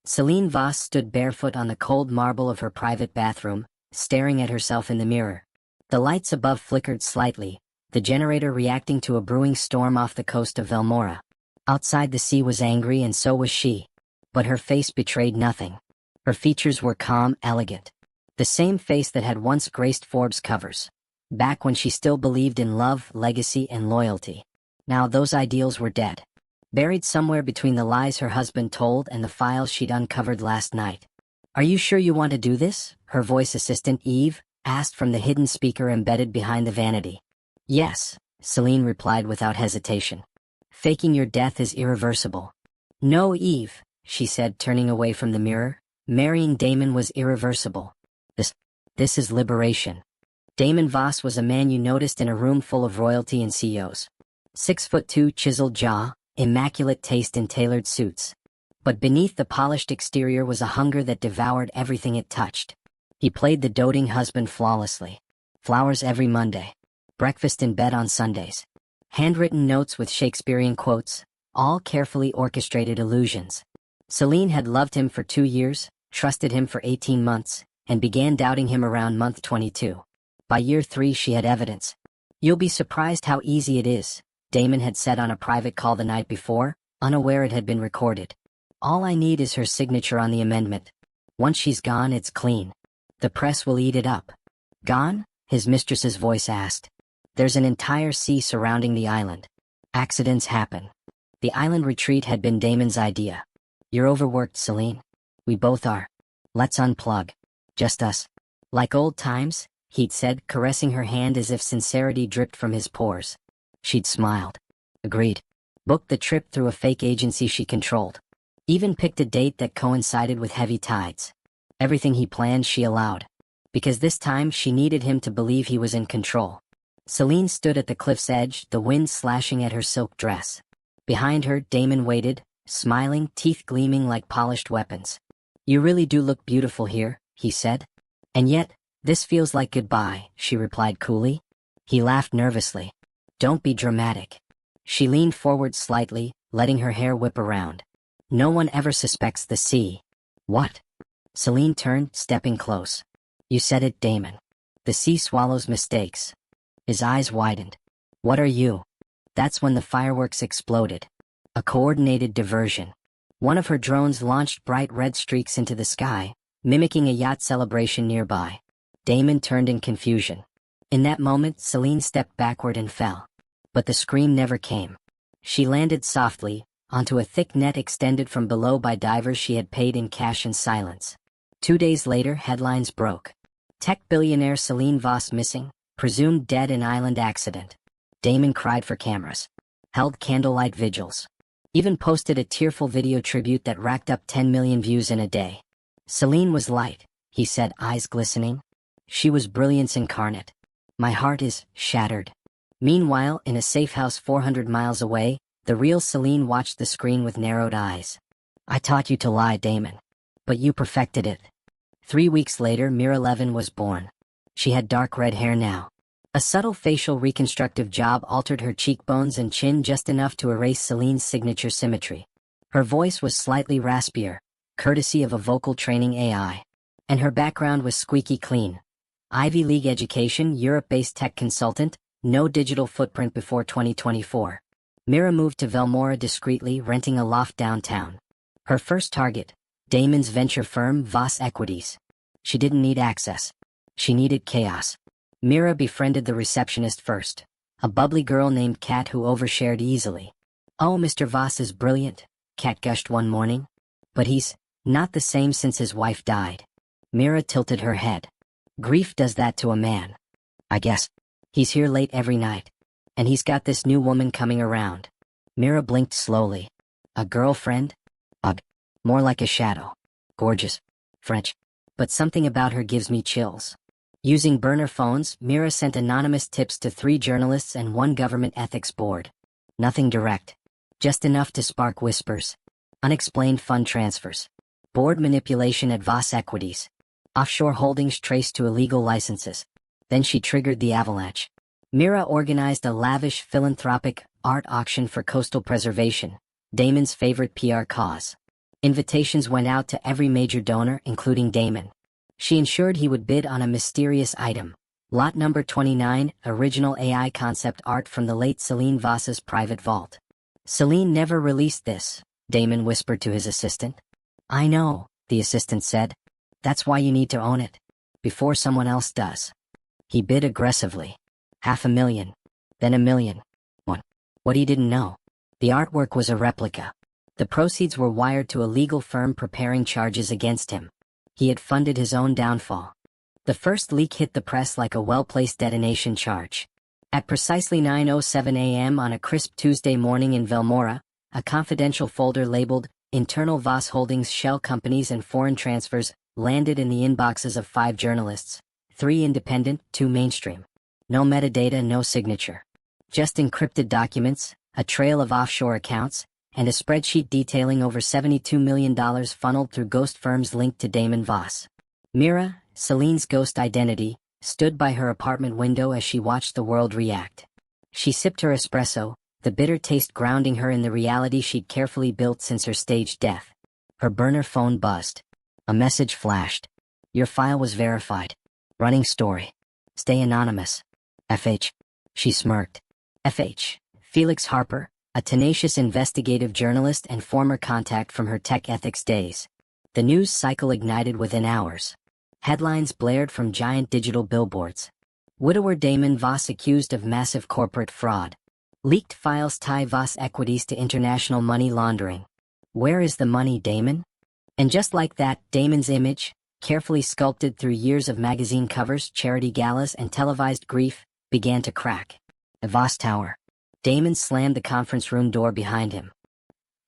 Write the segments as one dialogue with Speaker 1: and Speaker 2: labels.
Speaker 1: Selene Voss stood barefoot on the cold marble of her private bathroom, staring at herself in the mirror. The lights above flickered slightly, the generator reacting to a brewing storm off the coast of Velmora. Outside, the sea was angry and so was she. But her face betrayed nothing. Her features were calm, elegant. The same face that had once graced Forbes covers. Back when she still believed in love, legacy, and loyalty. Now those ideals were dead. Buried somewhere between the lies her husband told and the files she'd uncovered last night. "Are you sure you want to do this?" her voice assistant Eve asked from the hidden speaker embedded behind the vanity. "Yes," Selene replied without hesitation. "Faking your death is irreversible." "No, Eve," she said, turning away from the mirror. "Marrying Damon was irreversible. This is liberation." Damon Voss was a man you noticed in a room full of royalty and CEOs. 6'2", chiseled jaw, immaculate taste in tailored suits. But beneath the polished exterior was a hunger that devoured everything it touched. He played the doting husband flawlessly. Flowers every Monday. Breakfast in bed on Sundays. Handwritten notes with Shakespearean quotes, all carefully orchestrated illusions. Selene had loved him for 2 years, trusted him for 18 months, and began doubting him around month 22. By year 3 she had evidence. "You'll be surprised how easy it is," Damon had said on a private call the night before, unaware it had been recorded. "All I need is her signature on the amendment. Once she's gone, it's clean. The press will eat it up." "Gone?" his mistress's voice asked. "There's an entire sea surrounding the island. Accidents happen." The island retreat had been Damon's idea. "You're overworked, Selene. We both are. Let's unplug. Just us. Like old times," he'd said, caressing her hand as if sincerity dripped from his pores. She'd smiled. Agreed. Booked the trip through a fake agency she controlled. Even picked a date that coincided with heavy tides. Everything he planned she allowed. Because this time she needed him to believe he was in control. Selene stood at the cliff's edge, the wind slashing at her silk dress. Behind her, Damon waited, smiling, teeth gleaming like polished weapons. "You really do look beautiful here," he said. "And yet, this feels like goodbye," she replied coolly. He laughed nervously. "Don't be dramatic." She leaned forward slightly, letting her hair whip around. "No one ever suspects the sea." "What?" Selene turned, stepping close. "You said it, Damon. The sea swallows mistakes." His eyes widened. "What are you?" That's when the fireworks exploded. A coordinated diversion. One of her drones launched bright red streaks into the sky, mimicking a yacht celebration nearby. Damon turned in confusion. In that moment, Selene stepped backward and fell. But the scream never came. She landed softly, onto a thick net extended from below by divers she had paid in cash and silence. 2 days later, headlines broke. Tech billionaire Selene Voss missing, presumed dead in island accident. Damon cried for cameras. Held candlelight vigils. Even posted a tearful video tribute that racked up 10 million views in a day. "Selene was light," he said, eyes glistening. "She was brilliance incarnate. My heart is shattered." Meanwhile, in a safe house 400 miles away, the real Selene watched the screen with narrowed eyes. "I taught you to lie, Damon. But you perfected it." 3 weeks later, Viralvideos was born. She had dark red hair now. A subtle facial reconstructive job altered her cheekbones and chin just enough to erase Selene's signature symmetry. Her voice was slightly raspier, courtesy of a vocal training AI. And her background was squeaky clean. Ivy League education, Europe-based tech consultant, no digital footprint before 2024. Mira moved to Velmora discreetly, renting a loft downtown. Her first target, Damon's venture firm, Voss Equities. She didn't need access. She needed chaos. Mira befriended the receptionist first, a bubbly girl named Kat who overshared easily. "Oh, Mr. Voss is brilliant," Kat gushed one morning. "But he's not the same since his wife died." Mira tilted her head. "Grief does that to a man. I guess. He's here late every night. And he's got this new woman coming around." Mira blinked slowly. "A girlfriend?" "Ugh. More like a shadow. Gorgeous. French. But something about her gives me chills." Using burner phones, Mira sent anonymous tips to 3 journalists and 1 government ethics board. Nothing direct. Just enough to spark whispers. Unexplained fund transfers. Board manipulation at Voss Equities. Offshore holdings traced to illegal licenses. Then she triggered the avalanche. Mira organized a lavish philanthropic art auction for coastal preservation, Damon's favorite PR cause. Invitations went out to every major donor, including Damon. She ensured he would bid on a mysterious item. Lot number 29, original AI concept art from the late Selene Voss's private vault. Selene never released this, Damon whispered to his assistant. I know, the assistant said. That's why you need to own it. Before someone else does. He bid aggressively. $500,000. Then $1 million. What he didn't know. The artwork was a replica. The proceeds were wired to a legal firm preparing charges against him. He had funded his own downfall. The first leak hit the press like a well-placed detonation charge. At precisely 9:07 a.m. on a crisp Tuesday morning in Velmora, a confidential folder labeled Internal Voss Holdings Shell Companies and Foreign Transfers landed in the inboxes of 5 journalists, 3 independent, 2 mainstream. No metadata, no signature. Just encrypted documents, a trail of offshore accounts, and a spreadsheet detailing over $72 million funneled through ghost firms linked to Damon Voss. Mira, Selene's ghost identity, stood by her apartment window as she watched the world react. She sipped her espresso, the bitter taste grounding her in the reality she'd carefully built since her staged death. Her burner phone buzzed. A message flashed. Your file was verified. Running story. Stay anonymous. FH. She smirked. FH. Felix Harper, a tenacious investigative journalist and former contact from her tech ethics days. The news cycle ignited within hours. Headlines blared from giant digital billboards. Widower Damon Voss accused of massive corporate fraud. Leaked files tie Voss equities to international money laundering. Where is the money, Damon? And just like that, Damon's image, carefully sculpted through years of magazine covers, charity galas, and televised grief, began to crack. The Voss Tower. Damon slammed the conference room door behind him.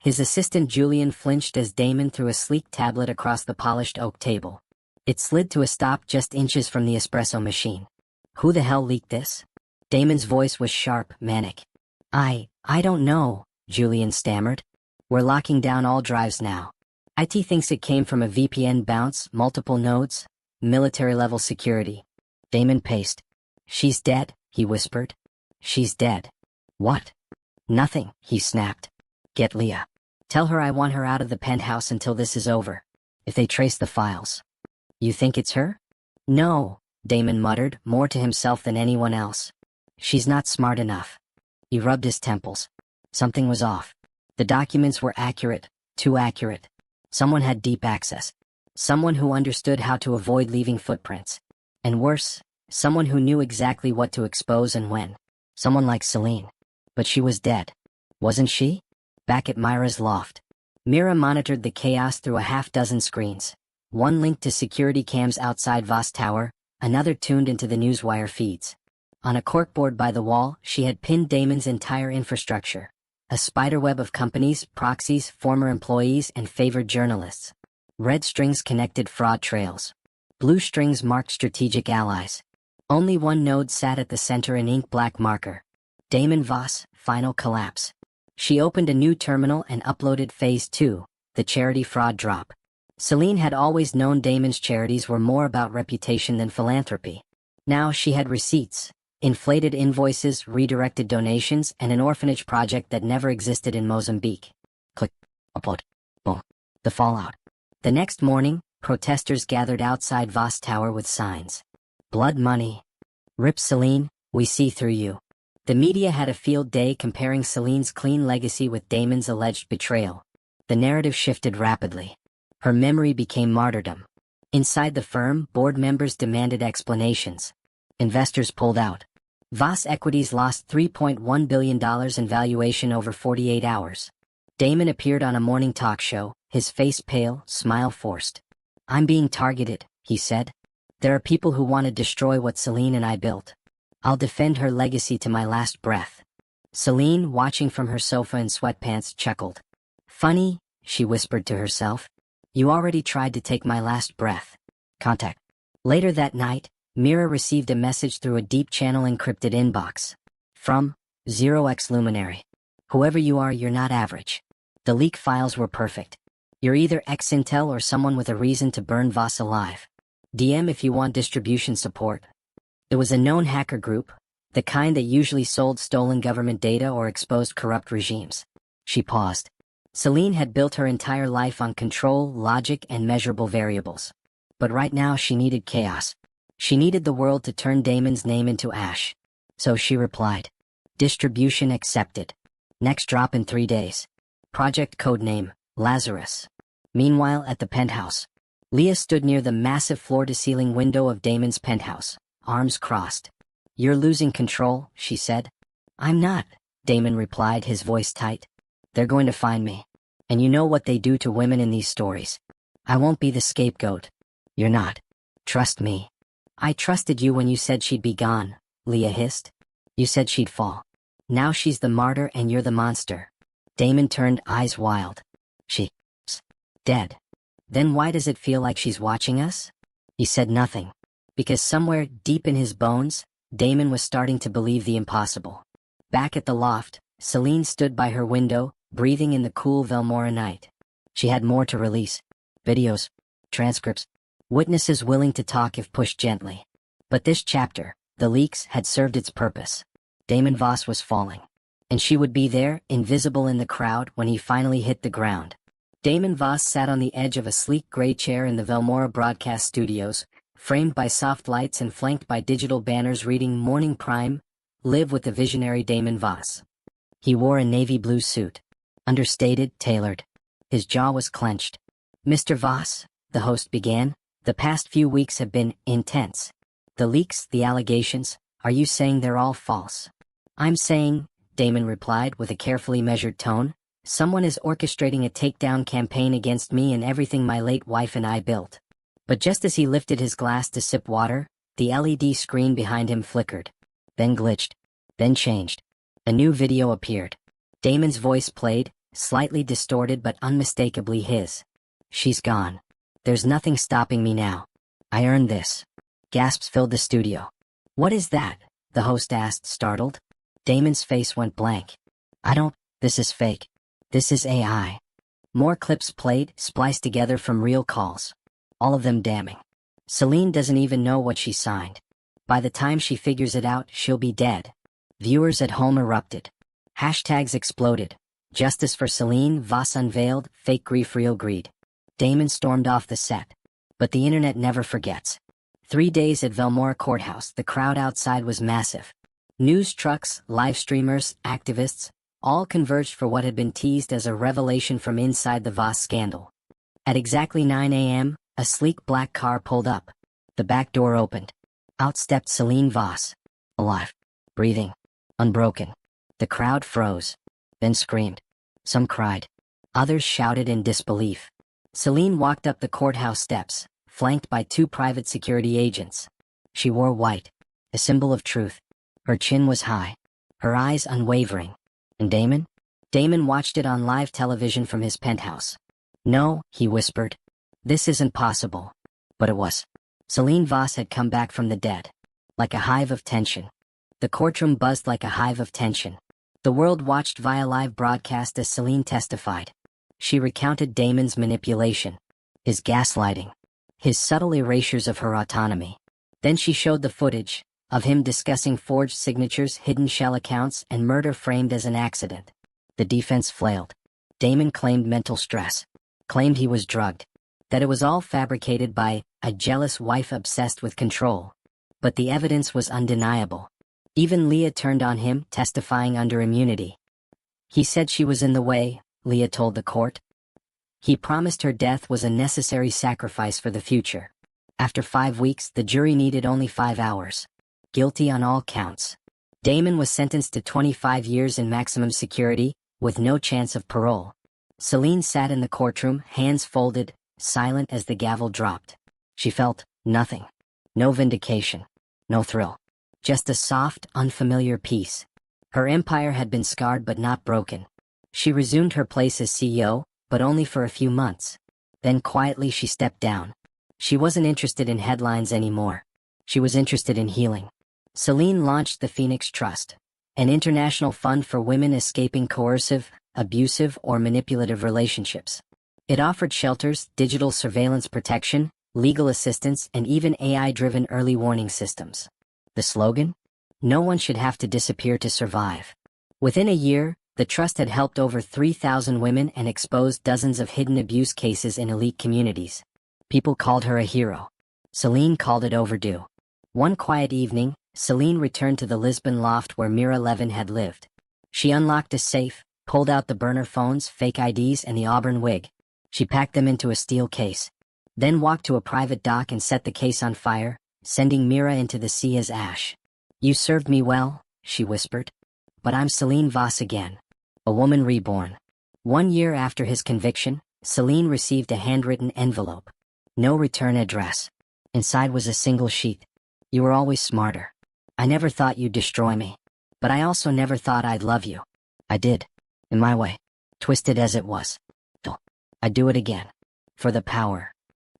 Speaker 1: His assistant Julian flinched as Damon threw a sleek tablet across the polished oak table. It slid to a stop just inches from the espresso machine. Who the hell leaked this? Damon's voice was sharp, manic. I don't know, Julian stammered. We're locking down all drives now. IT thinks it came from a VPN bounce, multiple nodes, military-level security. Damon paced. She's dead, he whispered. She's dead. What? Nothing, he snapped. Get Leah. Tell her I want her out of the penthouse until this is over. If they trace the files. You think it's her? No, Damon muttered, more to himself than anyone else. She's not smart enough. He rubbed his temples. Something was off. The documents were accurate, too accurate. Someone had deep access. Someone who understood how to avoid leaving footprints. And worse, someone who knew exactly what to expose and when. Someone like Selene. But she was dead. Wasn't she? Back at Myra's loft. Mira monitored the chaos through a half-dozen screens. One linked to security cams outside Voss Tower, another tuned into the newswire feeds. On a corkboard by the wall, she had pinned Damon's entire infrastructure. A spiderweb of companies, proxies, former employees, and favored journalists. Red strings connected fraud trails. Blue strings marked strategic allies. Only one node sat at the center in ink-black marker. Damon Voss, final collapse. She opened a new terminal and uploaded Phase 2, the charity fraud drop. Selene had always known Damon's charities were more about reputation than philanthropy. Now she had receipts, inflated invoices, redirected donations, and an orphanage project that never existed in Mozambique. Click. Upload. Boom. The fallout. The next morning, protesters gathered outside Voss Tower with signs. Blood money. Rip Selene, we see through you. The media had a field day comparing Selene's clean legacy with Damon's alleged betrayal. The narrative shifted rapidly. Her memory became martyrdom. Inside the firm, board members demanded explanations. Investors pulled out. Voss equities lost $3.1 billion in valuation over 48 hours. Damon appeared on a morning talk show, his face pale, smile forced. I'm being targeted, he said. There are people who want to destroy what Selene and I built. I'll defend her legacy to my last breath. Selene, watching from her sofa in sweatpants, chuckled. Funny, she whispered to herself. You already tried to take my last breath. Contact. Later that night, Mira received a message through a deep channel encrypted inbox. From 0x Luminary. Whoever you are, you're not average. The leak files were perfect. You're either ex-intel or someone with a reason to burn Voss alive. DM if you want distribution support. It was a known hacker group, the kind that usually sold stolen government data or exposed corrupt regimes. She paused. Selene had built her entire life on control, logic, and measurable variables. But right now she needed chaos. She needed the world to turn Damon's name into ash. So she replied. Distribution accepted. Next drop in 3 days. Project codename, Lazarus. Meanwhile, at the penthouse, Leah stood near the massive floor-to-ceiling window of Damon's penthouse, arms crossed. You're losing control, she said. I'm not, Damon replied, his voice tight. They're going to find me. And you know what they do to women in these stories. I won't be the scapegoat. You're not. Trust me. I trusted you when you said she'd be gone, Leah hissed. You said she'd fall. Now she's the martyr and you're the monster. Damon turned, eyes wild. She's dead. Then why does it feel like she's watching us? He said nothing. Because somewhere deep in his bones, Damon was starting to believe the impossible. Back at the loft, Selene stood by her window, breathing in the cool Velmora night. She had more to release. Videos, transcripts, witnesses willing to talk if pushed gently. But this chapter, the leaks, had served its purpose. Damon Voss was falling. And she would be there, invisible in the crowd, when he finally hit the ground. Damon Voss sat on the edge of a sleek gray chair in the Velmora broadcast studios, framed by soft lights and flanked by digital banners reading Morning Prime, Live with the visionary Damon Voss. He wore a navy blue suit. Understated, tailored. His jaw was clenched. Mr. Voss, the host began, the past few weeks have been intense. The leaks, the allegations, are you saying they're all false? I'm saying, Damon replied with a carefully measured tone, someone is orchestrating a takedown campaign against me and everything my late wife and I built. But just as he lifted his glass to sip water, the LED screen behind him flickered. Then glitched. Then changed. A new video appeared. Damon's voice played, slightly distorted but unmistakably his. She's gone. There's nothing stopping me now. I earned this. Gasps filled the studio. What is that? The host asked, startled. Damon's face went blank. This is fake. This is AI. More clips played, spliced together from real calls. All of them damning. Selene doesn't even know what she signed. By the time she figures it out, she'll be dead. Viewers at home erupted. Hashtags exploded. Justice for Selene Voss unveiled, fake grief, real greed. Damon stormed off the set. But the internet never forgets. 3 days at Velmora Courthouse, the crowd outside was massive. News trucks, live streamers, activists, all converged for what had been teased as a revelation from inside the Voss scandal. At exactly 9 a.m., a sleek black car pulled up. The back door opened. Out stepped Selene Voss. Alive. Breathing. Unbroken. The crowd froze. Then screamed. Some cried. Others shouted in disbelief. Selene walked up the courthouse steps, flanked by 2 private security agents. She wore white, a symbol of truth. Her chin was high. Her eyes unwavering. And Damon? Damon watched it on live television from his penthouse. No, he whispered. This isn't possible. But it was. Selene Voss had come back from the dead. Like a hive of tension. The courtroom buzzed like a hive of tension. The world watched via live broadcast as Selene testified. She recounted Damon's manipulation, his gaslighting, his subtle erasures of her autonomy. Then she showed the footage of him discussing forged signatures, hidden shell accounts, and murder framed as an accident. The defense flailed. Damon claimed mental stress, claimed he was drugged, that it was all fabricated by a jealous wife obsessed with control. But the evidence was undeniable. Even Leah turned on him, testifying under immunity. He said she was in the way, Leah told the court. He promised her death was a necessary sacrifice for the future. After 5 weeks, the jury needed only 5 hours. Guilty on all counts. Damon was sentenced to 25 years in maximum security, with no chance of parole. Selene sat in the courtroom, hands folded, silent as the gavel dropped. She felt nothing. No vindication. No thrill. Just a soft, unfamiliar peace. Her empire had been scarred but not broken. She resumed her place as CEO, but only for a few months. Then quietly she stepped down. She wasn't interested in headlines anymore. She was interested in healing. Selene launched the Phoenix Trust, an international fund for women escaping coercive, abusive, or manipulative relationships. It offered shelters, digital surveillance protection, legal assistance, and even AI-driven early warning systems. The slogan? No one should have to disappear to survive. Within a year, The trust had helped over 3,000 women and exposed dozens of hidden abuse cases in elite communities. People called her a hero. Selene called it overdue. One quiet evening, Selene returned to the Lisbon loft where Mira Levin had lived. She unlocked a safe, pulled out the burner phones, fake IDs, and the auburn wig. She packed them into a steel case. Then walked to a private dock and set the case on fire, sending Mira into the sea as ash. "You served me well," she whispered. "But I'm Selene Voss again. A woman reborn." 1 year after his conviction, Selene received a handwritten envelope. No return address. Inside was a single sheet. "You were always smarter. I never thought you'd destroy me. But I also never thought I'd love you. I did. In my way. Twisted as it was. I'd do it again. For the power."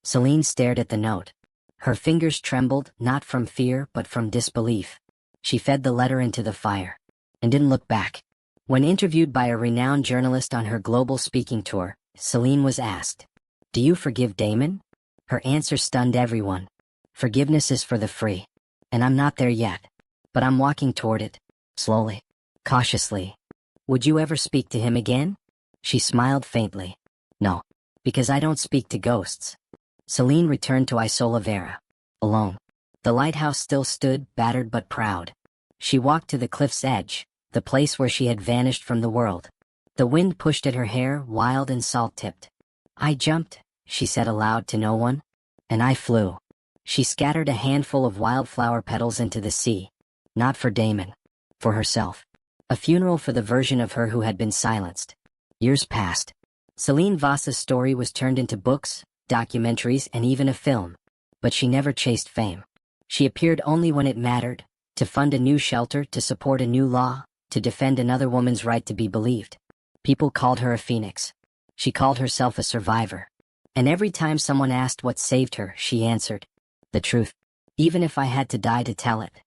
Speaker 1: Selene stared at the note. Her fingers trembled, not from fear but from disbelief. She fed the letter into the fire. And didn't look back. When interviewed by a renowned journalist on her global speaking tour, Selene was asked, "Do you forgive Damon?" Her answer stunned everyone. "Forgiveness is for the free. And I'm not there yet. But I'm walking toward it. Slowly. Cautiously." "Would you ever speak to him again?" She smiled faintly. "No. Because I don't speak to ghosts." Selene returned to Isola Vera. Alone. The lighthouse still stood, battered but proud. She walked to the cliff's edge, the place where she had vanished from the world. The wind pushed at her hair, wild and salt-tipped. "I jumped," she said aloud to no one. "And I flew." She scattered a handful of wildflower petals into the sea. Not for Damon. For herself. A funeral for the version of her who had been silenced. Years passed. Selene Voss's story was turned into books, documentaries, and even a film. But she never chased fame. She appeared only when it mattered, to fund a new shelter, to support a new law, to defend another woman's right to be believed. People called her a phoenix. She called herself a survivor. And every time someone asked what saved her, she answered, "The truth. Even if I had to die to tell it."